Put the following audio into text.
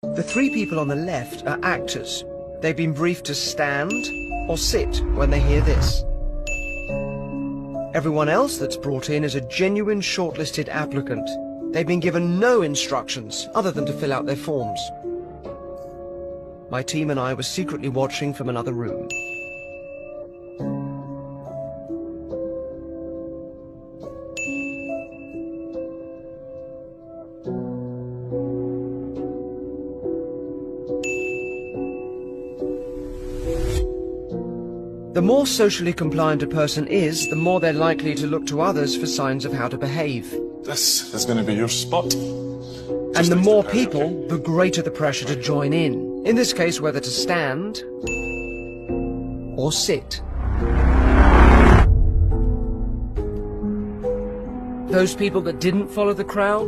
The three people on the left are actors. They've been briefed to stand or sit when they hear this. Everyone else that's brought in is a genuine shortlisted applicant. They've been given no instructions other than to fill out their forms. My team and I were secretly watching from another room. The more socially compliant a person is, the more they're likely to look to others for signs of how to behave. This is going to be your spot. And the more people, the greater the pressure to join in. In this case, whether to stand or sit. Those people that didn't follow the crowd